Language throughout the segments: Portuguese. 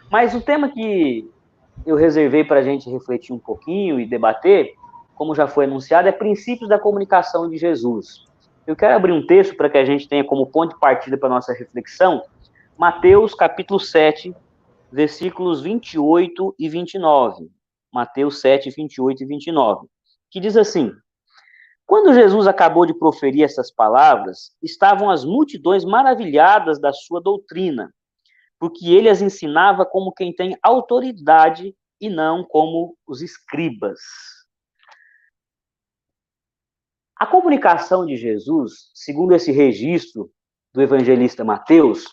Mas o tema que eu reservei para a gente refletir um pouquinho e debater, como já foi anunciado, é princípios da comunicação de Jesus. Eu quero abrir um texto para que a gente tenha como ponto de partida para a nossa reflexão, Mateus capítulo 7, versículos 28 e 29. Mateus 7, 28 e 29, que diz assim: Quando Jesus acabou de proferir essas palavras, estavam as multidões maravilhadas da sua doutrina, porque ele as ensinava como quem tem autoridade e não como os escribas. A comunicação de Jesus, segundo esse registro do evangelista Mateus,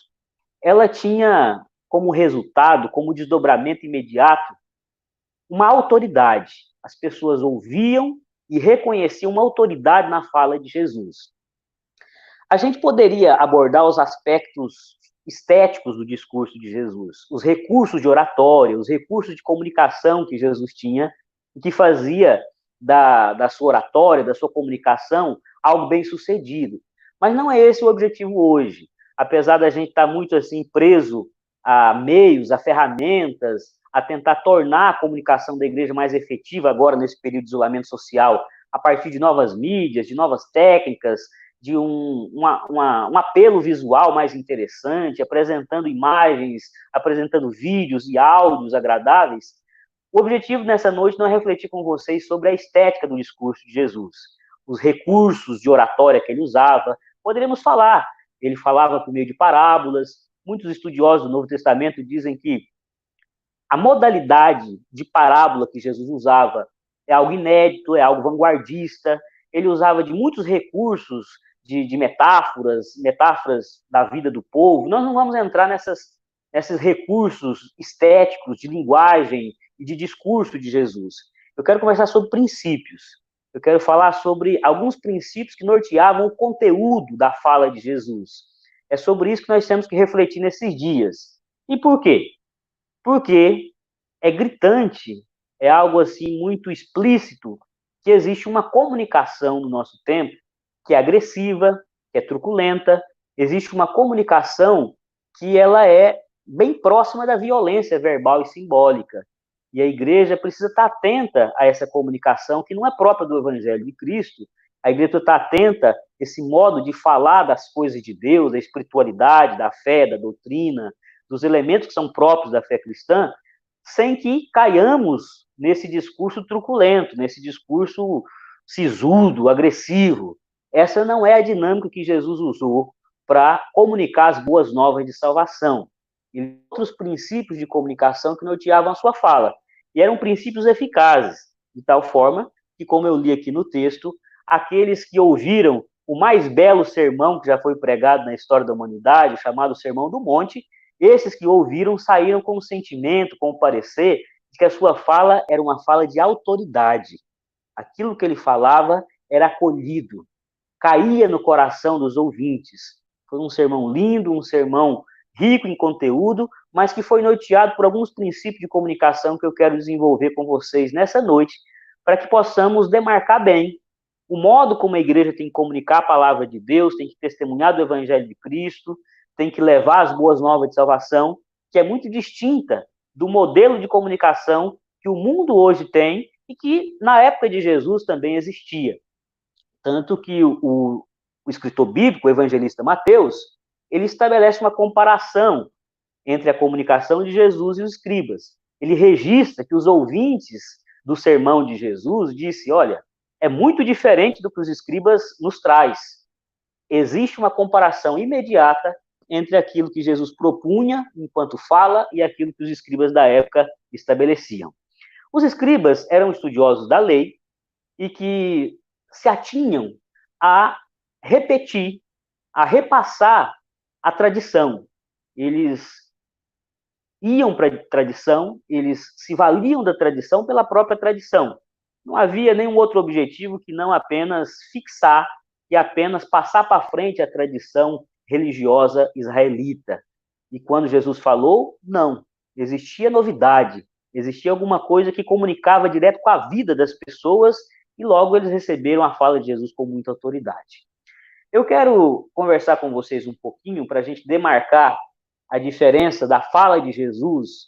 ela tinha como resultado, como desdobramento imediato, uma autoridade. As pessoas ouviam e reconheciam uma autoridade na fala de Jesus. A gente poderia abordar os aspectos estéticos do discurso de Jesus, os recursos de oratória, os recursos de comunicação que Jesus tinha, e que fazia da sua oratória, da sua comunicação, algo bem sucedido. Mas não é esse o objetivo hoje. Apesar da gente estar muito assim preso a meios, a ferramentas, a tentar tornar a comunicação da igreja mais efetiva agora nesse período de isolamento social, a partir de novas mídias, de novas técnicas, de um apelo visual mais interessante, apresentando imagens, apresentando vídeos e áudios agradáveis. O objetivo nessa noite não é refletir com vocês sobre a estética do discurso de Jesus, os recursos de oratória que ele usava. Poderíamos falar, ele falava por meio de parábolas. Muitos estudiosos do Novo Testamento dizem que a modalidade de parábola que Jesus usava é algo inédito, é algo vanguardista. Ele usava de muitos recursos de metáforas da vida do povo. Nós não vamos entrar nesses recursos estéticos de linguagem e de discurso de Jesus. Eu quero conversar sobre princípios. Eu quero falar sobre alguns princípios que norteavam o conteúdo da fala de Jesus. É sobre isso que nós temos que refletir nesses dias. E por quê? Porque é gritante, é algo assim muito explícito, que existe uma comunicação no nosso tempo que é agressiva, que é truculenta, existe uma comunicação que ela é bem próxima da violência verbal e simbólica. E a igreja precisa estar atenta a essa comunicação que não é própria do Evangelho de Cristo. A igreja está atenta a esse modo de falar das coisas de Deus, da espiritualidade, da fé, da doutrina, dos elementos que são próprios da fé cristã, sem que caiamos nesse discurso truculento, nesse discurso sisudo, agressivo. Essa não é a dinâmica que Jesus usou para comunicar as boas novas de salvação. E outros princípios de comunicação que norteavam a sua fala. E eram princípios eficazes, de tal forma que, como eu li aqui no texto, aqueles que ouviram o mais belo sermão que já foi pregado na história da humanidade, chamado Sermão do Monte, esses que ouviram saíram com o sentimento, com o parecer, de que a sua fala era uma fala de autoridade. Aquilo que ele falava era acolhido, caía no coração dos ouvintes. Foi um sermão lindo, um sermão rico em conteúdo, mas que foi norteado por alguns princípios de comunicação que eu quero desenvolver com vocês nessa noite, para que possamos demarcar bem o modo como a igreja tem que comunicar a palavra de Deus, tem que testemunhar do Evangelho de Cristo, tem que levar as boas novas de salvação, que é muito distinta do modelo de comunicação que o mundo hoje tem e que na época de Jesus também existia. Tanto que o escritor bíblico, o evangelista Mateus, ele estabelece uma comparação entre a comunicação de Jesus e os escribas. Ele registra que os ouvintes do sermão de Jesus disse, olha, é muito diferente do que os escribas nos traz. existe uma comparação imediata entre aquilo que Jesus propunha enquanto fala e aquilo que os escribas da época estabeleciam. Os escribas eram estudiosos da lei e que se atinham a repetir, a repassar a tradição. Eles iam para a tradição, eles se valiam da tradição pela própria tradição. Não havia nenhum outro objetivo que não apenas fixar e apenas passar para frente a tradição religiosa israelita. E quando Jesus falou, não. Existia novidade, existia alguma coisa que comunicava direto com a vida das pessoas e logo eles receberam a fala de Jesus com muita autoridade. Eu quero conversar com vocês um pouquinho para a gente demarcar a diferença da fala de Jesus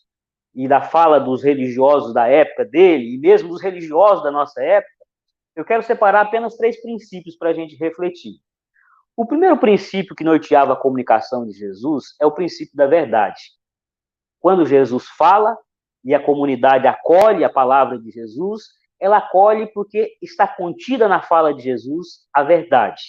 e da fala dos religiosos da época dele, e mesmo dos religiosos da nossa época. Eu quero separar apenas 3 princípios para a gente refletir. O primeiro princípio que norteava a comunicação de Jesus é o princípio da verdade. Quando Jesus fala e a comunidade acolhe a palavra de Jesus, ela acolhe porque está contida na fala de Jesus a verdade.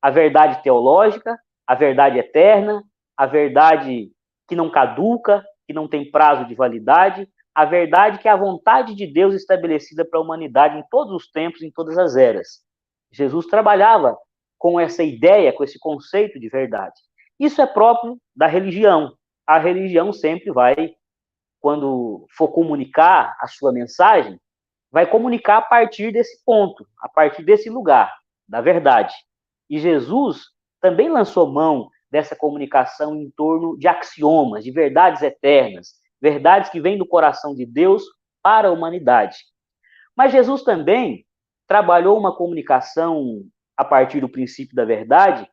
A verdade teológica, a verdade eterna, a verdade que não caduca, que não tem prazo de validade, a verdade que é a vontade de Deus estabelecida para a humanidade em todos os tempos, em todas as eras. Jesus trabalhava com essa ideia, com esse conceito de verdade. Isso é próprio da religião. A religião sempre vai, quando for comunicar a sua mensagem, vai comunicar a partir desse ponto, a partir desse lugar, da verdade. E Jesus também lançou mão dessa comunicação em torno de axiomas, de verdades eternas, verdades que vêm do coração de Deus para a humanidade. Mas Jesus também trabalhou uma comunicação a partir do princípio da verdade,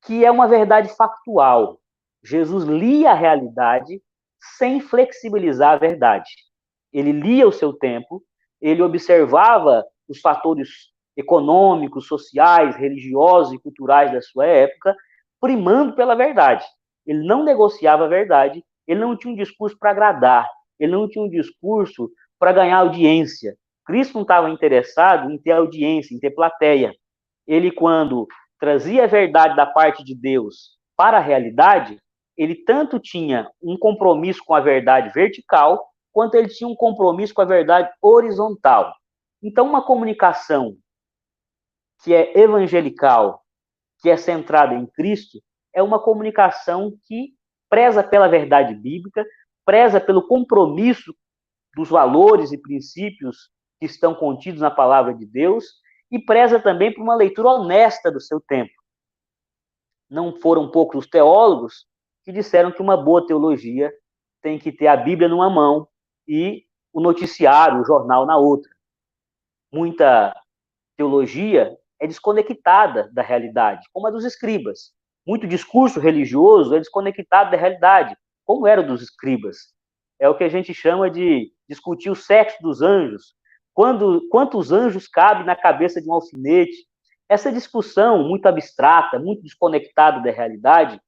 que é uma verdade factual. Jesus lia a realidade sem flexibilizar a verdade. Ele lia o seu tempo, ele observava os fatores econômicos, sociais, religiosos e culturais da sua época, primando pela verdade. Ele não negociava a verdade, ele não tinha um discurso para agradar, ele não tinha um discurso para ganhar audiência. Cristo não estava interessado em ter audiência, em ter plateia. Ele, quando trazia a verdade da parte de Deus para a realidade, ele tanto tinha um compromisso com a verdade vertical, quanto ele tinha um compromisso com a verdade horizontal. Então, uma comunicação que é evangelical, que é centrada em Cristo, é uma comunicação que preza pela verdade bíblica, preza pelo compromisso dos valores e princípios que estão contidos na palavra de Deus e preza também por uma leitura honesta do seu tempo. Não foram poucos os teólogos que disseram que uma boa teologia tem que ter a Bíblia numa mão e o noticiário, o jornal na outra. Muita teologia é desconectada da realidade, como a dos escribas. Muito discurso religioso é desconectado da realidade, como era o dos escribas. É o que a gente chama de discutir o sexo dos anjos. Quantos anjos cabem na cabeça de um alfinete? Essa discussão muito abstrata, muito desconectada da realidade,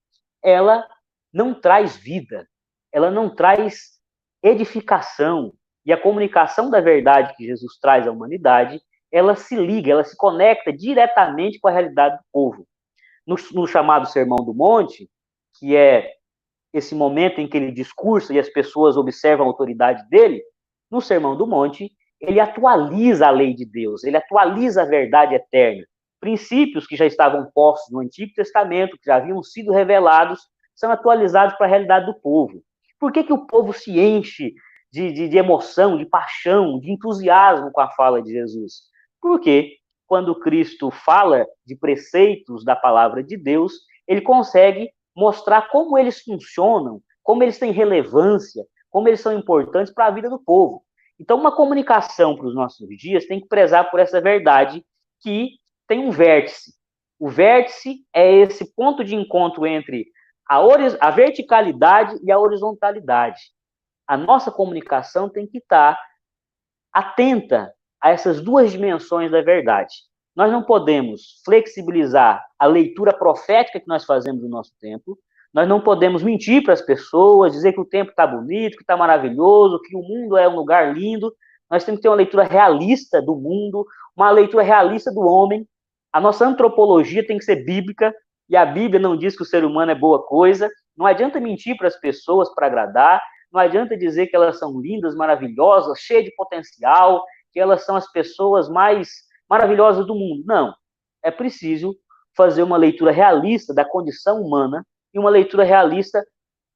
ela não traz vida, ela não traz edificação. E a comunicação da verdade que Jesus traz à humanidade, ela se liga, ela se conecta diretamente com a realidade do povo. No chamado Sermão do Monte, que é esse momento em que ele discursa e as pessoas observam a autoridade dele, no Sermão do Monte, ele atualiza a lei de Deus, ele atualiza a verdade eterna. Princípios que já estavam postos no Antigo Testamento, que já haviam sido revelados, são atualizados para a realidade do povo. Por que o povo se enche de emoção, de paixão, de entusiasmo com a fala de Jesus? Porque quando Cristo fala de preceitos da palavra de Deus, ele consegue mostrar como eles funcionam, como eles têm relevância, como eles são importantes para a vida do povo. Então, uma comunicação para os nossos dias tem que prezar por essa verdade que tem um vértice. O vértice é esse ponto de encontro entre a verticalidade e a horizontalidade. A nossa comunicação tem que estar atenta a essas duas dimensões da verdade. Nós não podemos flexibilizar a leitura profética que nós fazemos do nosso tempo, nós não podemos mentir para as pessoas, dizer que o tempo está bonito, que está maravilhoso, que o mundo é um lugar lindo. Nós temos que ter uma leitura realista do mundo, uma leitura realista do homem. A nossa antropologia tem que ser bíblica, e a Bíblia não diz que o ser humano é boa coisa. Não adianta mentir para as pessoas para agradar, não adianta dizer que elas são lindas, maravilhosas, cheias de potencial, que elas são as pessoas mais maravilhosas do mundo. Não. É preciso fazer uma leitura realista da condição humana e uma leitura realista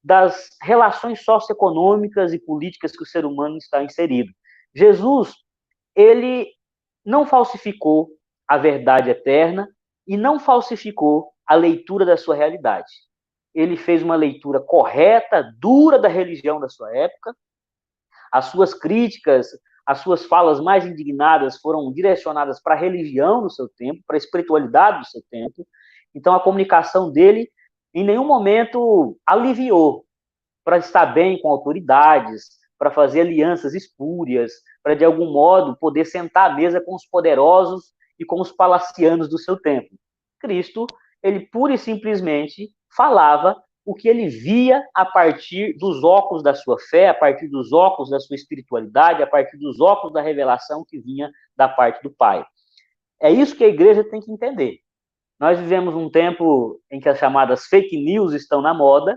das relações socioeconômicas e políticas que o ser humano está inserido. Jesus, ele não falsificou a verdade eterna e não falsificou a leitura da sua realidade. Ele fez uma leitura correta, dura da religião da sua época. As suas críticas, as suas falas mais indignadas foram direcionadas para a religião do seu tempo, para a espiritualidade do seu tempo. Então, a comunicação dele, em nenhum momento, aliviou para estar bem com autoridades, para fazer alianças espúrias, para, de algum modo, poder sentar à mesa com os poderosos e com os palacianos do seu tempo. Cristo, ele pura e simplesmente falava o que ele via a partir dos óculos da sua fé, a partir dos óculos da sua espiritualidade, a partir dos óculos da revelação que vinha da parte do Pai. É isso que a igreja tem que entender. Nós vivemos um tempo em que as chamadas fake news estão na moda.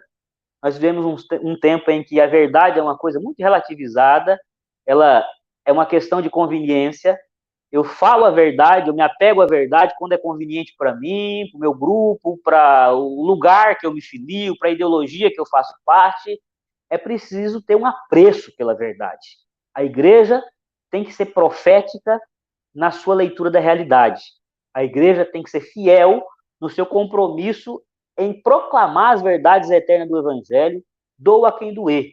Nós vivemos um tempo em que a verdade é uma coisa muito relativizada, ela é uma questão de conveniência. Eu falo a verdade, eu me apego à verdade quando é conveniente para mim, para o meu grupo, para o lugar que eu me filio, para a ideologia que eu faço parte. É preciso ter um apreço pela verdade. A igreja tem que ser profética na sua leitura da realidade. A igreja tem que ser fiel no seu compromisso em proclamar as verdades eternas do Evangelho, doa quem doer.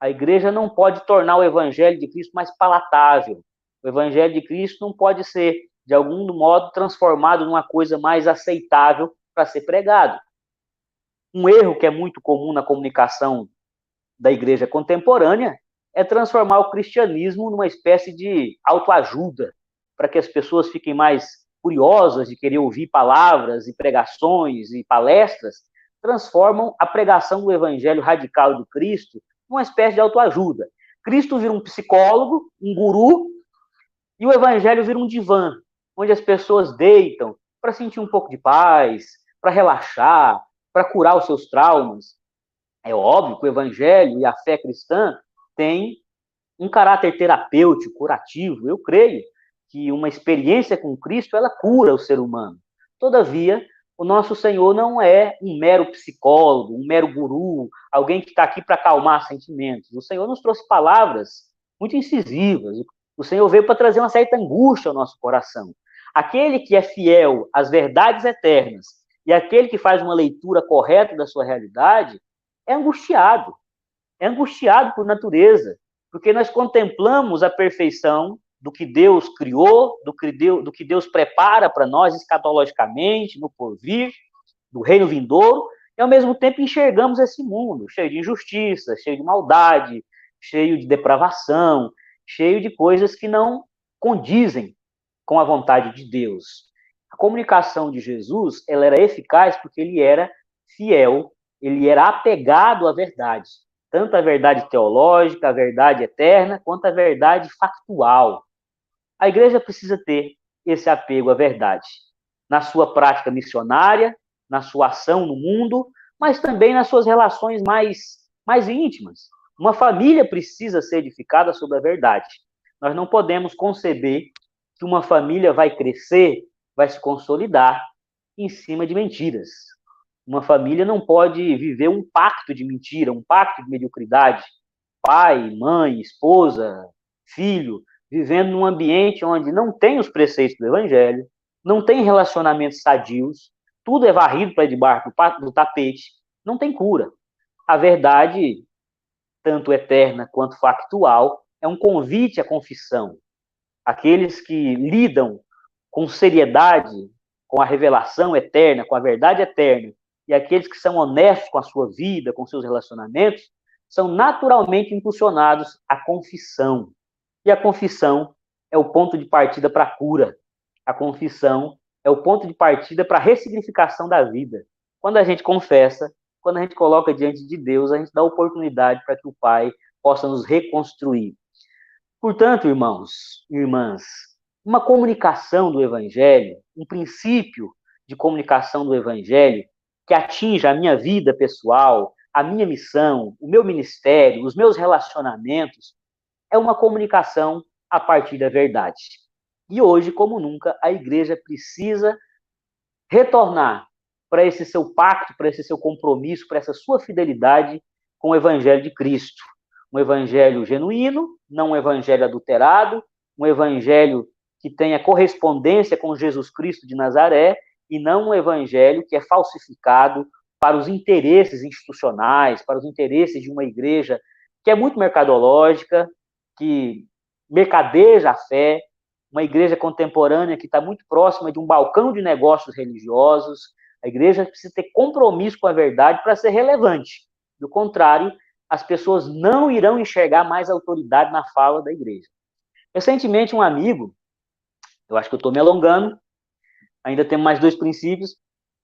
A igreja não pode tornar o Evangelho de Cristo mais palatável. O Evangelho de Cristo não pode ser, de algum modo, transformado numa coisa mais aceitável para ser pregado. Um erro que é muito comum na comunicação da igreja contemporânea é transformar o cristianismo numa espécie de autoajuda, para que as pessoas fiquem mais curiosas de querer ouvir palavras e pregações e palestras, transformam a pregação do evangelho radical do Cristo numa espécie de autoajuda. Cristo vira um psicólogo, um guru, e o evangelho vira um divã, onde as pessoas deitam para sentir um pouco de paz, para relaxar, para curar os seus traumas. É óbvio que o evangelho e a fé cristã têm um caráter terapêutico, curativo. Eu creio que uma experiência com Cristo, ela cura o ser humano. Todavia, o nosso Senhor não é um mero psicólogo, um mero guru, alguém que está aqui para acalmar sentimentos. O Senhor nos trouxe palavras muito incisivas. O Senhor veio para trazer uma certa angústia ao nosso coração. Aquele que é fiel às verdades eternas e aquele que faz uma leitura correta da sua realidade é angustiado por natureza, porque nós contemplamos a perfeição do que Deus criou, do que Deus prepara para nós escatologicamente, no porvir, do reino vindouro, e ao mesmo tempo enxergamos esse mundo cheio de injustiça, cheio de maldade, cheio de depravação, cheio de coisas que não condizem com a vontade de Deus. A comunicação de Jesus, ela era eficaz porque ele era fiel, ele era apegado à verdade, tanto a verdade teológica, a verdade eterna, quanto a verdade factual. A igreja precisa ter esse apego à verdade, na sua prática missionária, na sua ação no mundo, mas também nas suas relações mais íntimas. Uma família precisa ser edificada sobre a verdade. Nós não podemos conceber que uma família vai crescer, vai se consolidar em cima de mentiras. Uma família não pode viver um pacto de mentira, um pacto de mediocridade. Pai, mãe, esposa, filho, vivendo num ambiente onde não tem os preceitos do evangelho, não tem relacionamentos sadios, tudo é varrido para debaixo do tapete, não tem cura. A verdade, tanto eterna quanto factual, é um convite à confissão. Aqueles que lidam com seriedade, com a revelação eterna, com a verdade eterna, e aqueles que são honestos com a sua vida, com seus relacionamentos, são naturalmente impulsionados à confissão. E a confissão é o ponto de partida para a cura. A confissão é o ponto de partida para a ressignificação da vida. Quando a gente confessa, quando a gente coloca diante de Deus, a gente dá oportunidade para que o Pai possa nos reconstruir. Portanto, irmãos e irmãs, uma comunicação do Evangelho, um princípio de comunicação do Evangelho que atinja a minha vida pessoal, a minha missão, o meu ministério, os meus relacionamentos, é uma comunicação a partir da verdade. E hoje, como nunca, a igreja precisa retornar para esse seu pacto, para esse seu compromisso, para essa sua fidelidade com o Evangelho de Cristo. Um Evangelho genuíno, não um Evangelho adulterado, um Evangelho que tenha correspondência com Jesus Cristo de Nazaré, e não um Evangelho que é falsificado para os interesses institucionais, para os interesses de uma igreja que é muito mercadológica, que mercadeja a fé, uma igreja contemporânea que está muito próxima de um balcão de negócios religiosos. A igreja precisa ter compromisso com a verdade para ser relevante. Do contrário, as pessoas não irão enxergar mais autoridade na fala da igreja. Recentemente, um amigo, eu acho que eu estou me alongando, ainda temos mais 2 princípios.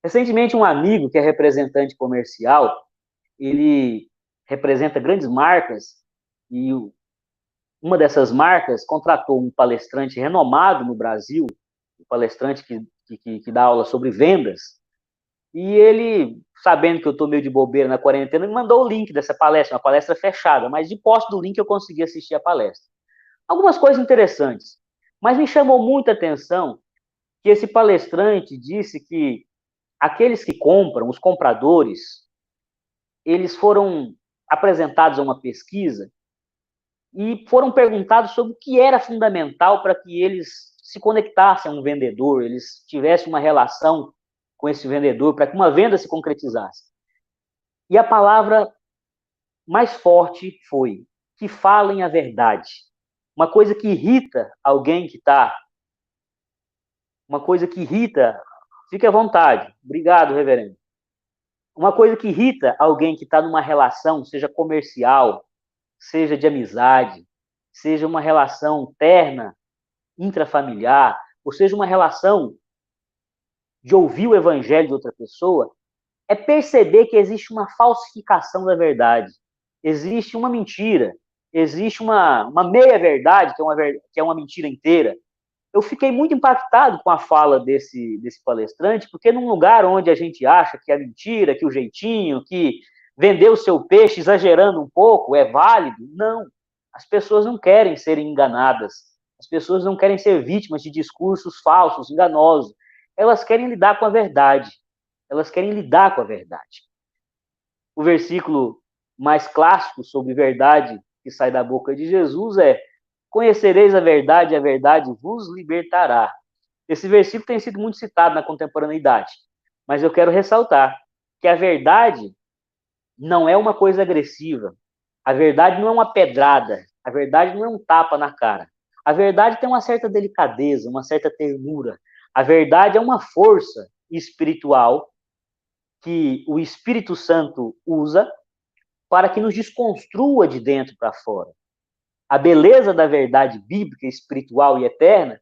Recentemente, um amigo que é representante comercial, ele representa grandes marcas, e uma dessas marcas contratou um palestrante renomado no Brasil, um palestrante que dá aula sobre vendas, e ele, sabendo que eu estou meio de bobeira na quarentena, me mandou o link dessa palestra, uma palestra fechada, mas de posse do link eu consegui assistir a palestra. Algumas coisas interessantes, mas me chamou muita atenção que esse palestrante disse que aqueles que compram, os compradores, eles foram apresentados a uma pesquisa e foram perguntados sobre o que era fundamental para que eles se conectassem a um vendedor, eles tivessem uma relação com esse vendedor, para que uma venda se concretizasse. E a palavra mais forte foi que falem a verdade. Uma coisa que irrita alguém que está... Uma coisa que irrita... Fique à vontade. Obrigado, reverendo. Uma coisa que irrita alguém que está numa relação, seja comercial, seja de amizade, seja uma relação terna, intrafamiliar, ou seja uma relação de ouvir o evangelho de outra pessoa, é perceber que existe uma falsificação da verdade, existe uma mentira, existe uma meia-verdade, que é uma mentira inteira. Eu fiquei muito impactado com a fala desse palestrante, porque num lugar onde a gente acha que é mentira, que o jeitinho, que vender o seu peixe exagerando um pouco é válido, não. As pessoas não querem ser enganadas, as pessoas não querem ser vítimas de discursos falsos, enganosos. Elas querem lidar com a verdade, elas querem lidar com a verdade. O versículo mais clássico sobre verdade que sai da boca de Jesus é: conhecereis a verdade e a verdade vos libertará. Esse versículo tem sido muito citado na contemporaneidade, mas eu quero ressaltar que a verdade não é uma coisa agressiva, a verdade não é uma pedrada, a verdade não é um tapa na cara. A verdade tem uma certa delicadeza, uma certa ternura. A verdade é uma força espiritual que o Espírito Santo usa para que nos desconstrua de dentro para fora. A beleza da verdade bíblica, espiritual e eterna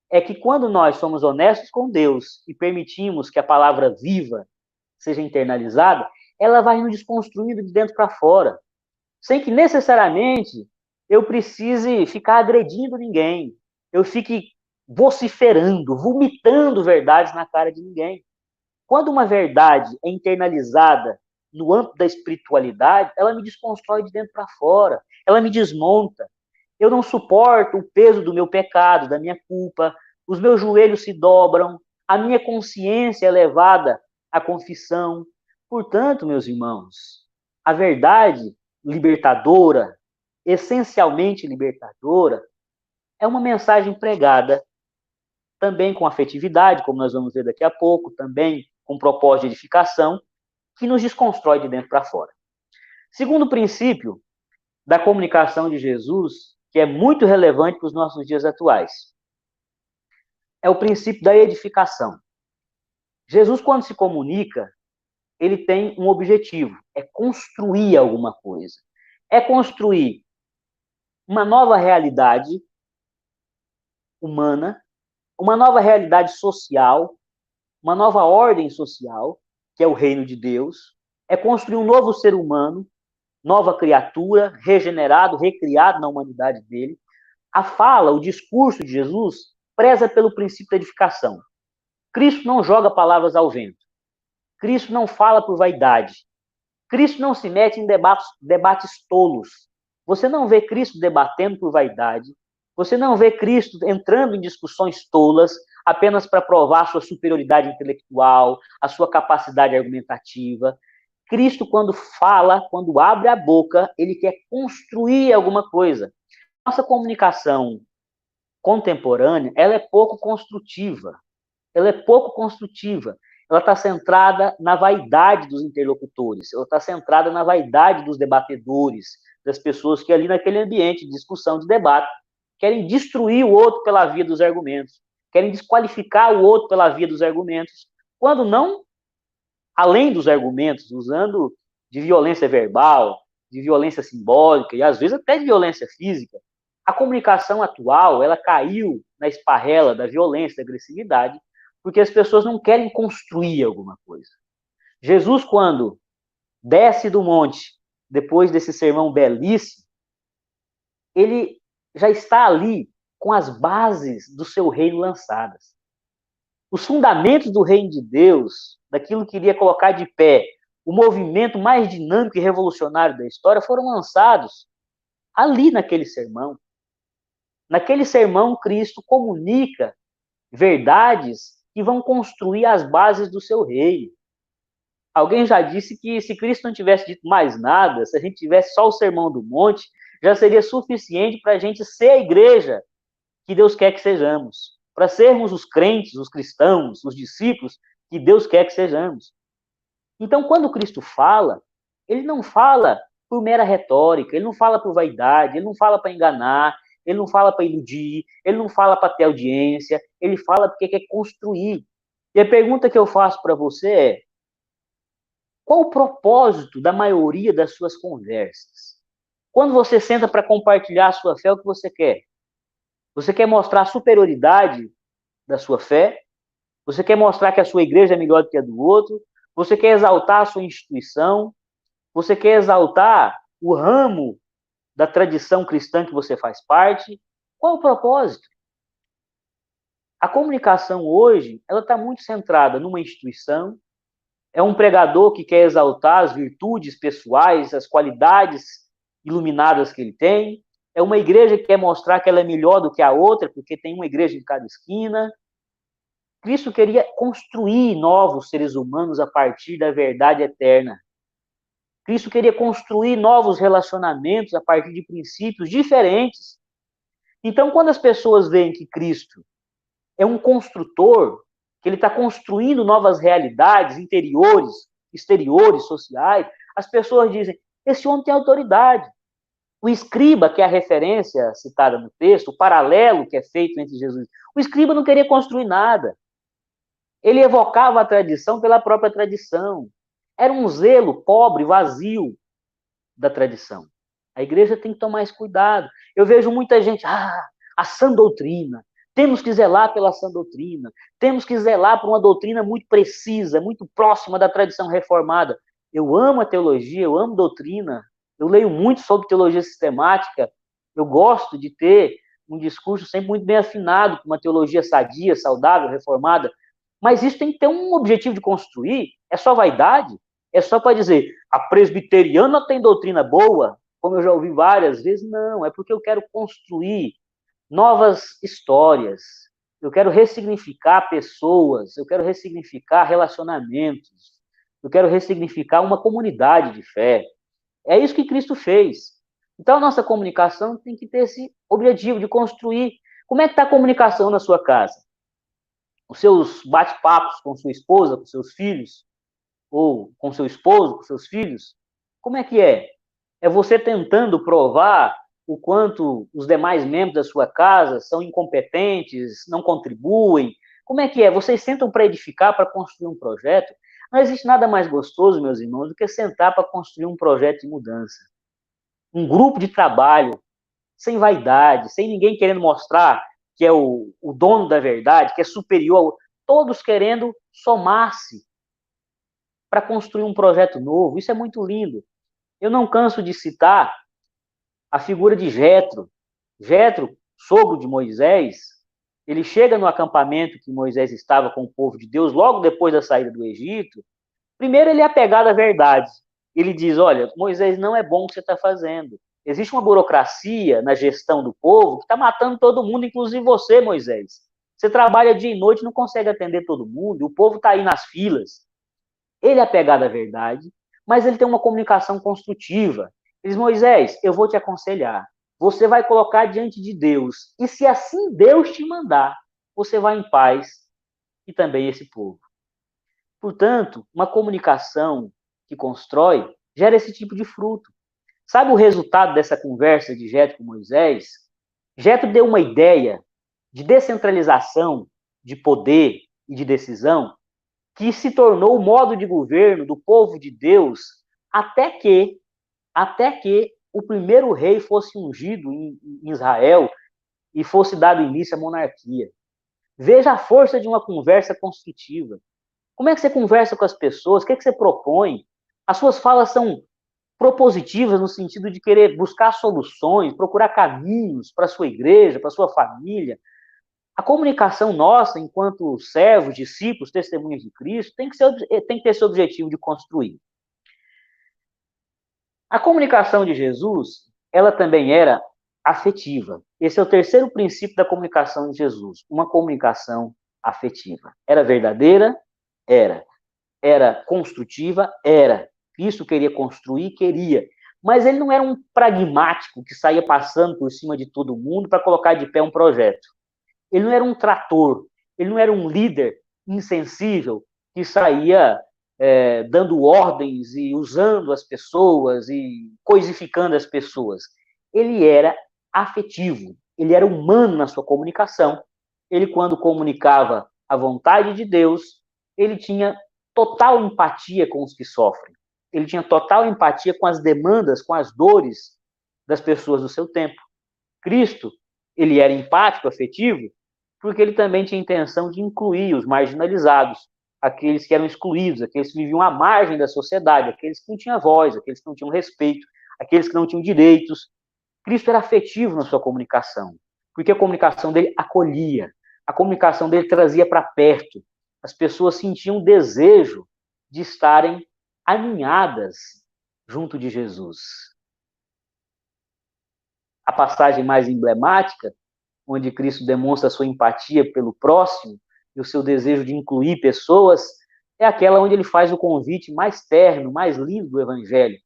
é que quando nós somos honestos com Deus e permitimos que a palavra viva seja internalizada, ela vai nos desconstruindo de dentro para fora, sem que necessariamente eu precise ficar agredindo ninguém, eu fique vociferando, vomitando verdades na cara de ninguém. Quando uma verdade é internalizada no âmbito da espiritualidade, ela me desconstrói de dentro para fora, ela me desmonta. Eu não suporto o peso do meu pecado, da minha culpa, os meus joelhos se dobram, a minha consciência é levada à confissão. Portanto, meus irmãos, a verdade libertadora, essencialmente libertadora, é uma mensagem pregada também com afetividade, como nós vamos ver daqui a pouco, também com propósito de edificação, que nos desconstrói de dentro para fora. Segundo princípio da comunicação de Jesus, que é muito relevante para os nossos dias atuais, é o princípio da edificação. Jesus, quando se comunica, ele tem um objetivo, é construir alguma coisa. É construir uma nova realidade humana, uma nova realidade social, uma nova ordem social, que é o reino de Deus, é construir um novo ser humano, nova criatura, regenerado, recriado na humanidade dele. A fala, o discurso de Jesus preza pelo princípio da edificação. Cristo não joga palavras ao vento. Cristo não fala por vaidade. Cristo não se mete em debates tolos. Você não vê Cristo debatendo por vaidade. Você não vê Cristo entrando em discussões tolas apenas para provar a sua superioridade intelectual, a sua capacidade argumentativa. Cristo, quando fala, quando abre a boca, ele quer construir alguma coisa. Nossa comunicação contemporânea, ela é pouco construtiva. Ela é pouco construtiva. Ela está centrada na vaidade dos interlocutores, ela está centrada na vaidade dos debatedores, das pessoas que ali naquele ambiente de discussão, de debate, querem destruir o outro pela via dos argumentos, querem desqualificar o outro pela via dos argumentos, quando não, além dos argumentos, usando de violência verbal, de violência simbólica e às vezes até de violência física. A comunicação atual, ela caiu na esparrela da violência, da agressividade, porque as pessoas não querem construir alguma coisa. Jesus, quando desce do monte, depois desse sermão belíssimo, ele já está ali com as bases do seu reino lançadas. Os fundamentos do reino de Deus, daquilo que iria colocar de pé o movimento mais dinâmico e revolucionário da história, foram lançados ali naquele sermão. Naquele sermão, Cristo comunica verdades que vão construir as bases do seu reino. Alguém já disse que se Cristo não tivesse dito mais nada, se a gente tivesse só o Sermão do Monte, já seria suficiente para a gente ser a igreja que Deus quer que sejamos, para sermos os crentes, os cristãos, os discípulos que Deus quer que sejamos. Então, quando Cristo fala, ele não fala por mera retórica, ele não fala por vaidade, ele não fala para enganar, ele não fala para iludir, ele não fala para ter audiência, ele fala porque quer construir. E a pergunta que eu faço para você é: qual o propósito da maioria das suas conversas? Quando você senta para compartilhar a sua fé, o que você quer? Você quer mostrar a superioridade da sua fé? Você quer mostrar que a sua igreja é melhor do que a do outro? Você quer exaltar a sua instituição? Você quer exaltar o ramo da tradição cristã que você faz parte? Qual o propósito? A comunicação hoje, ela está muito centrada numa instituição, é um pregador que quer exaltar as virtudes pessoais, as qualidades iluminadas que ele tem, é uma igreja que quer mostrar que ela é melhor do que a outra, porque tem uma igreja em cada esquina. Cristo queria construir novos seres humanos a partir da verdade eterna. Cristo queria construir novos relacionamentos a partir de princípios diferentes. Então, quando as pessoas veem que Cristo é um construtor, que ele está construindo novas realidades interiores, exteriores, sociais, as pessoas dizem: esse homem tem autoridade. O escriba, que é a referência citada no texto, o paralelo que é feito entre Jesus, o escriba não queria construir nada. Ele evocava a tradição pela própria tradição. Era um zelo pobre, vazio da tradição. A igreja tem que tomar esse cuidado. Eu vejo muita gente, a sã doutrina, temos que zelar pela sã doutrina, temos que zelar por uma doutrina muito precisa, muito próxima da tradição reformada. Eu amo a teologia, eu amo doutrina, eu leio muito sobre teologia sistemática, eu gosto de ter um discurso sempre muito bem afinado, com uma teologia sadia, saudável, reformada, mas isso tem que ter um objetivo de construir. É só vaidade? É só para dizer, a presbiteriana tem doutrina boa, como eu já ouvi várias vezes? Não, é porque eu quero construir novas histórias, eu quero ressignificar pessoas, eu quero ressignificar relacionamentos, eu quero ressignificar uma comunidade de fé. É isso que Cristo fez. Então, a nossa comunicação tem que ter esse objetivo de construir. Como é que está a comunicação na sua casa? Os seus bate-papos com sua esposa, com seus filhos, ou com seu esposo, com seus filhos, como é que é? É você tentando provar o quanto os demais membros da sua casa são incompetentes, não contribuem? Como é que é? Vocês sentam para edificar, para construir um projeto? Não existe nada mais gostoso, meus irmãos, do que sentar para construir um projeto de mudança. Um grupo de trabalho, sem vaidade, sem ninguém querendo mostrar que é o dono da verdade, que é superior, todos querendo somar-se para construir um projeto novo. Isso é muito lindo. Eu não canso de citar a figura de Jetro. Jetro, sogro de Moisés, Ele chega no acampamento que Moisés estava com o povo de Deus, logo depois da saída do Egito. Primeiro, ele é apegado à verdade. Ele diz: olha, Moisés, não é bom o que você está fazendo. Existe uma burocracia na gestão do povo que está matando todo mundo, inclusive você, Moisés. Você trabalha dia e noite, não consegue atender todo mundo, o povo está aí nas filas. Ele é apegado à verdade, mas ele tem uma comunicação construtiva. Ele diz: Moisés, eu vou te aconselhar. Você vai colocar diante de Deus. E se assim Deus te mandar, você vai em paz e também esse povo. Portanto, uma comunicação que constrói gera esse tipo de fruto. Sabe o resultado dessa conversa de Jetro com Moisés? Jetro deu uma ideia de descentralização de poder e de decisão que se tornou o modo de governo do povo de Deus até que o primeiro rei fosse ungido em Israel e fosse dado início à monarquia. Veja a força de uma conversa construtiva. Como é que você conversa com as pessoas? O que é que você propõe? As suas falas são propositivas no sentido de querer buscar soluções, procurar caminhos para a sua igreja, para a sua família. A comunicação nossa, enquanto servos, discípulos, testemunhas de Cristo, tem que ter esse objetivo de construir. A comunicação de Jesus, ela também era afetiva. Esse é o terceiro princípio da comunicação de Jesus, uma comunicação afetiva. Era verdadeira? Era. Era construtiva? Era. Cristo queria construir? Queria. Mas ele não era um pragmático que saía passando por cima de todo mundo para colocar de pé um projeto. Ele não era um trator, ele não era um líder insensível que saía dando ordens e usando as pessoas e coisificando as pessoas. Ele era afetivo, ele era humano na sua comunicação. Ele, quando comunicava a vontade de Deus, ele tinha total empatia com os que sofrem. Ele tinha total empatia com as demandas, com as dores das pessoas do seu tempo. Cristo, ele era empático, afetivo, porque ele também tinha intenção de incluir os marginalizados, aqueles que eram excluídos, aqueles que viviam à margem da sociedade, aqueles que não tinham voz, aqueles que não tinham respeito, aqueles que não tinham direitos. Cristo era afetivo na sua comunicação, porque a comunicação dele acolhia, a comunicação dele trazia para perto. As pessoas sentiam o desejo de estarem aninhadas junto de Jesus. A passagem mais emblemática, onde Cristo demonstra a sua empatia pelo próximo e o seu desejo de incluir pessoas, é aquela onde ele faz o convite mais terno, mais lindo do Evangelho.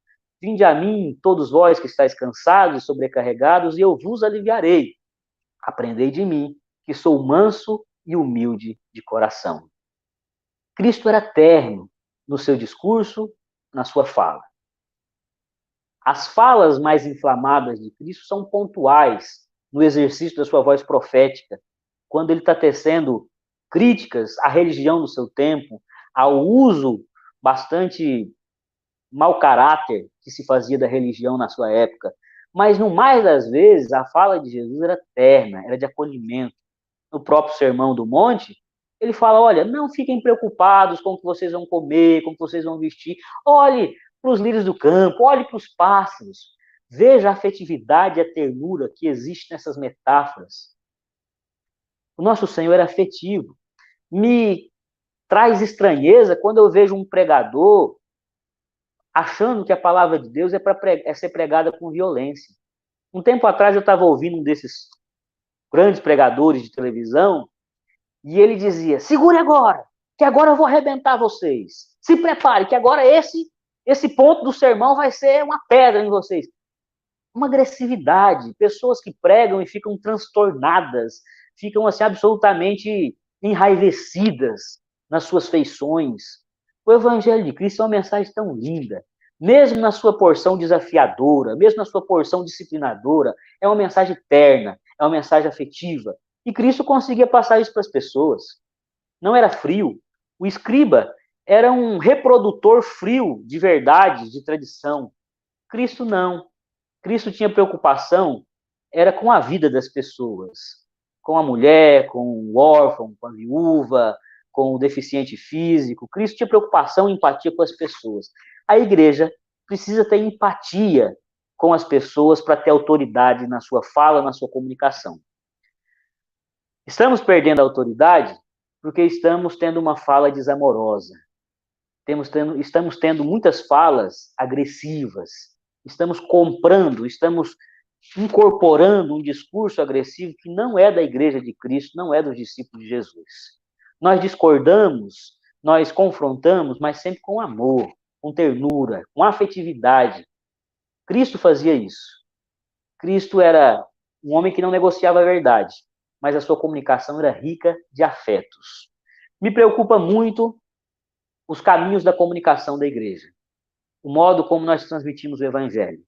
Vinde a mim, todos vós que estáis cansados e sobrecarregados, e eu vos aliviarei. Aprendei de mim, que sou manso e humilde de coração. Cristo era terno no seu discurso, na sua fala. As falas mais inflamadas de Cristo são pontuais no exercício da sua voz profética, quando ele está tecendo críticas à religião do seu tempo, ao uso bastante mau caráter que se fazia da religião na sua época. Mas, no mais das vezes, a fala de Jesus era terna, era de acolhimento. No próprio Sermão do Monte, ele fala: olha, não fiquem preocupados com o que vocês vão comer, com o que vocês vão vestir. Olhe para os lírios do campo, olhe para os pássaros. Veja a afetividade e a ternura que existe nessas metáforas. O nosso Senhor é afetivo. Me traz estranheza quando eu vejo um pregador achando que a palavra de Deus é ser pregada com violência. Um tempo atrás eu estava ouvindo um desses grandes pregadores de televisão e ele dizia: segure agora, que agora eu vou arrebentar vocês. Se prepare, que agora esse ponto do sermão vai ser uma pedra em vocês. Uma agressividade, pessoas que pregam e ficam transtornadas, ficam assim absolutamente enraivecidas nas suas feições. O Evangelho de Cristo é uma mensagem tão linda, mesmo na sua porção desafiadora, mesmo na sua porção disciplinadora, é uma mensagem terna, é uma mensagem afetiva. E Cristo conseguia passar isso para as pessoas. Não era frio. O escriba era um reprodutor frio de verdades, de tradição. Cristo não. Cristo tinha preocupação, era com a vida das pessoas, com a mulher, com o órfão, com a viúva, com o deficiente físico. Cristo tinha preocupação e empatia com as pessoas. A igreja precisa ter empatia com as pessoas para ter autoridade na sua fala, na sua comunicação. Estamos perdendo a autoridade porque estamos tendo uma fala desamorosa. Estamos tendo muitas falas agressivas. Estamos comprando, estamos incorporando um discurso agressivo que não é da Igreja de Cristo, não é dos discípulos de Jesus. Nós discordamos, nós confrontamos, mas sempre com amor, com ternura, com afetividade. Cristo fazia isso. Cristo era um homem que não negociava a verdade, mas a sua comunicação era rica de afetos. Me preocupa muito os caminhos da comunicação da igreja, o modo como nós transmitimos o evangelho.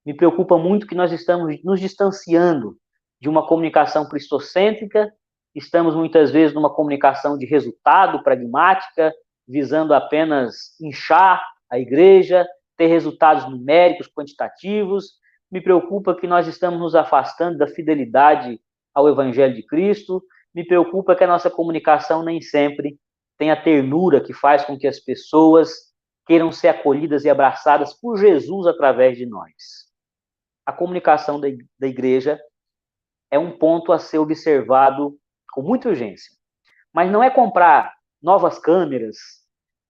Me preocupa muito que nós estamos nos distanciando de uma comunicação cristocêntrica, estamos muitas vezes numa comunicação de resultado, pragmática, visando apenas inchar a igreja, ter resultados numéricos, quantitativos. Me preocupa que nós estamos nos afastando da fidelidade ao evangelho de Cristo. Me preocupa que a nossa comunicação nem sempre tem a ternura que faz com que as pessoas queiram ser acolhidas e abraçadas por Jesus através de nós. A comunicação da igreja é um ponto a ser observado com muita urgência. Mas não é comprar novas câmeras,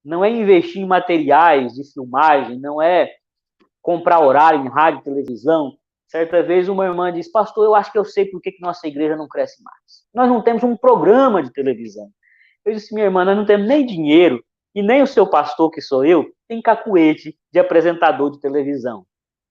não é investir em materiais de filmagem, não é comprar horário em rádio e televisão. Certa vez uma irmã disse, pastor, eu acho que eu sei por que nossa igreja não cresce mais. Nós não temos um programa de televisão. Eu disse, minha irmã, nós não temos nem dinheiro, e nem o seu pastor, que sou eu, tem cacuete de apresentador de televisão.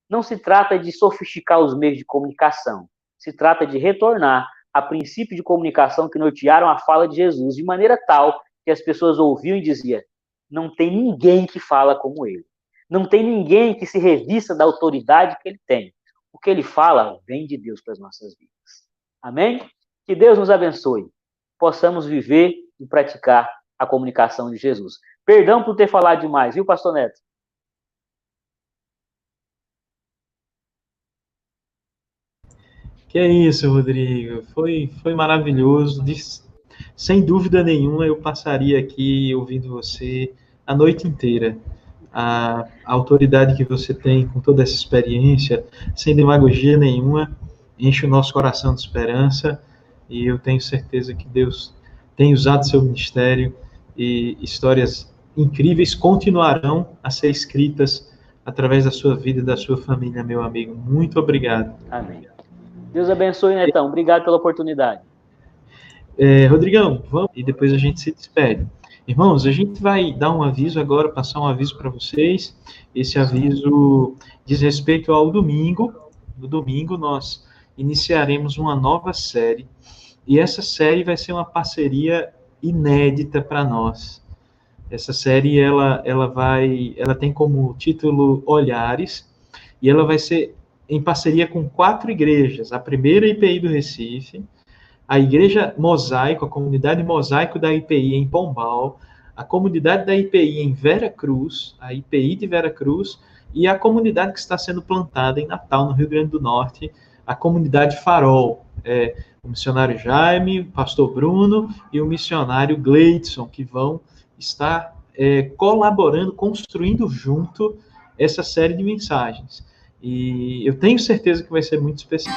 Não se trata de sofisticar os meios de comunicação, se trata de retornar a princípio de comunicação que nortearam a fala de Jesus, de maneira tal que as pessoas ouviam e diziam, não tem ninguém que fala como ele. Não tem ninguém que se revista da autoridade que ele tem. O que ele fala vem de Deus para as nossas vidas. Amém? Que Deus nos abençoe. Possamos viver e praticar a comunicação de Jesus. Perdão por ter falado demais, viu, pastor Neto? Que é isso, Rodrigo. Foi maravilhoso. Sem dúvida nenhuma, eu passaria aqui ouvindo você a noite inteira. A autoridade que você tem com toda essa experiência, sem demagogia nenhuma, enche o nosso coração de esperança. E eu tenho certeza que Deus tem usado seu ministério e histórias incríveis continuarão a ser escritas através da sua vida e da sua família, meu amigo. Muito obrigado. Amém. Deus abençoe, Netão. Obrigado pela oportunidade. Rodrigão, vamos e depois a gente se despede. Irmãos, a gente vai dar um aviso agora, passar um aviso para vocês. Esse aviso diz respeito ao domingo. No domingo nós iniciaremos uma nova série e essa série vai ser uma parceria inédita para nós. Essa série ela tem como título Olhares e ela vai ser em parceria com 4 igrejas. A primeira IPI do Recife, a Igreja Mosaico, a comunidade Mosaico da IPI em Pombal, a comunidade da IPI em Vera Cruz, a IPI de Vera Cruz, e a comunidade que está sendo plantada em Natal, no Rio Grande do Norte, a comunidade Farol, o missionário Jaime, o pastor Bruno e o missionário Gleidson, que vão estar colaborando, construindo junto essa série de mensagens. E eu tenho certeza que vai ser muito especial.